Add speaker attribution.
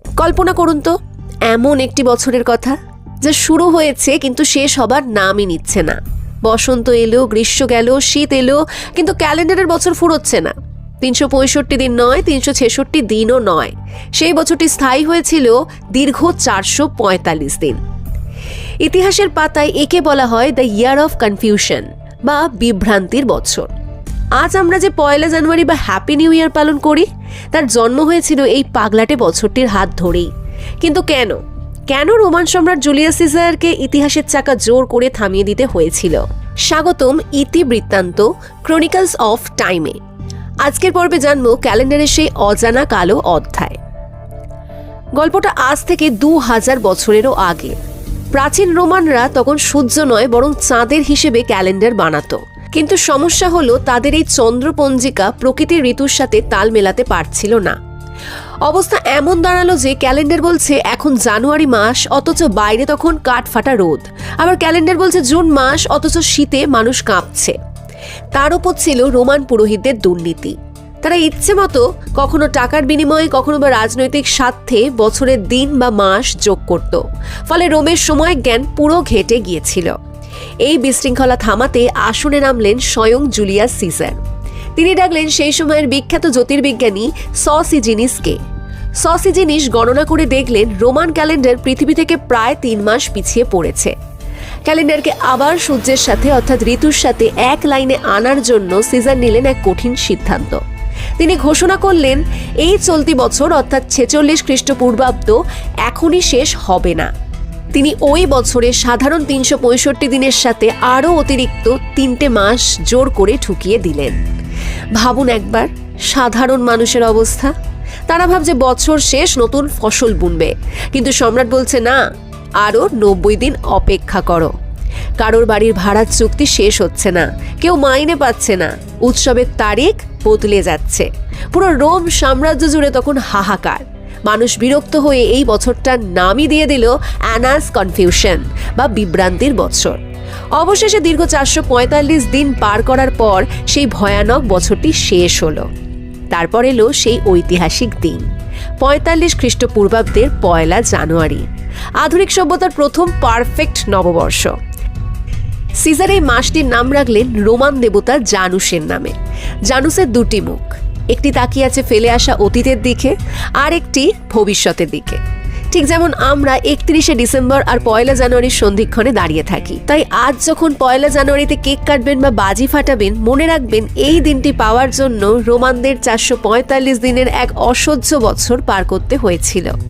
Speaker 1: কল্পনা করুন তো, এমন একটি বছরের কথা যা শুরু হয়েছে কিন্তু শেষ হবার নামই নিচ্ছে না। বসন্ত এলো, গ্রীষ্ম গেল, শীত এলো, কিন্তু ক্যালেন্ডারের বছর ফুরোচ্ছে না। 365 দিন নয়, 366 দিনও নয়, সেই বছরটি স্থায়ী হয়েছিল দীর্ঘ 445 দিন। ইতিহাসের পাতায় একে বলা হয় দ্য ইয়ার অফ কনফিউশন বা বিভ্রান্তির বছর। আজ আমরা যে 1 জানুয়ারি বা হ্যাপি নিউ ইয়ার পালন করি, তার জন্ম হয়েছিল এই পাগলাটে বছরটির হাত ধরেই। কিন্তু কেন রোমান সম্রাট জুলিয়াস সিজারকে ইতিহাসের চাকা জোর করে থামিয়ে দিতে হয়েছিল? স্বাগতম ইতিবৃত্তান্ত ক্রনিকলস অফ টাইমে। আজকের পর্বে জানবো ক্যালেন্ডারের সেই অজানা কালো অধ্যায়। গল্পটা আজ থেকে 2000 বছরেরও আগে। প্রাচীন রোমানরা তখন সূর্য নয় বরং চাঁদের হিসেবে ক্যালেন্ডার বানাতো। কিন্তু সমস্যা হলো তাদের এই চন্দ্রপঞ্জিকা প্রকৃতির ঋতুর সাথে তাল মেলাতে পারছিল না। অবস্থা এমন দাঁড়ালো যে ক্যালেন্ডার বলছে এখন জানুয়ারি মাস, অথচ বাইরে তখন কাঠফাটা রোদ। আবার ক্যালেন্ডার বলছে জুন মাস, অথচ শীতে মানুষ কাঁপছে। তার উপর ছিল রোমান পুরোহিতদের দুর্নীতি। তারা ইচ্ছে মতো কখনো টাকার বিনিময়ে, কখনো বা রাজনৈতিক স্বার্থে বছরের দিন বা মাস যোগ করত। ফলে রোমের সময় জ্ঞান পুরো ঘেটে গিয়েছিল। এই বিশৃঙ্খলা থামাতে আসনে নামলেন স্বয়ং জুলিয়াস সিজার। তিনি ডাকলেন সেই সময়ের বিখ্যাত জ্যোতির্বিজ্ঞানী সসিজিনিসকে। সসিজিনিস গণনা করে দেখলেন রোমান ক্যালেন্ডার পৃথিবী থেকে প্রায় 3 মাস পিছিয়ে পড়েছে। ক্যালেন্ডারকে আবার সূর্যের সাথে অর্থাৎ ঋতুর সাথে এক লাইনে আনার জন্য সিজার নিলেন এক কঠিন সিদ্ধান্ত। তিনি ঘোষণা করলেন এই চলতি বছর অর্থাৎ 46 খ্রিস্টপূর্বাব্দ এখনই শেষ হবে না। তিনি ওই বছরে সাধারণ 365 দিনের সাথে আরও অতিরিক্ত 3টে মাস জোর করে ঢুকিয়ে দিলেন। ভাবুন একবার সাধারণ মানুষের অবস্থা। তারা ভাবছে বছর শেষ, নতুন ফসল বুনবে, কিন্তু সম্রাট বলছে না, আরও 90 দিন অপেক্ষা করো। কারোর বাড়ির ভাড়ার চুক্তি শেষ হচ্ছে না, কেউ মাইনে পাচ্ছে না, উৎসবের তারিখ বদলে যাচ্ছে। পুরো রোম সাম্রাজ্য জুড়ে তখন হাহাকার। মানুষ বিরক্ত হয়ে এই বছরটার নামই দিয়ে দিল অ্যানাস কনফিউশন বা বিভ্রান্তির বছর। অবশেষে দীর্ঘ 445 দিন পার করার পর সেই ভয়ানক বছরটি শেষ হলো। তারপর এলো সেই ঐতিহাসিক দিন 45 খ্রিস্টপূর্বাব্দের 1 জানুয়ারি, আধুনিক সভ্যতার প্রথম পারফেক্ট নববর্ষ। সিজার এই মাসটির নাম রাখলেন রোমান দেবতা জানুসের নামে। জানুসের 2টি মুখ, একটি তাকিয়ে আছে ফেলে আসা অতীতের দিকে, আর একটি ভবিষ্যতের দিকে। ঠিক যেমন আমরা 31শে ডিসেম্বর আর 1 জানুয়ারির সন্ধিক্ষণে দাঁড়িয়ে থাকি। তাই আজ যখন 1 জানুয়ারিতে কেক কাটবেন বা বাজি ফাটাবেন, মনে রাখবেন এই দিনটি পাওয়ার জন্য রোমানদের 445 দিনের এক অসহ্য বছর পার করতে হয়েছিল।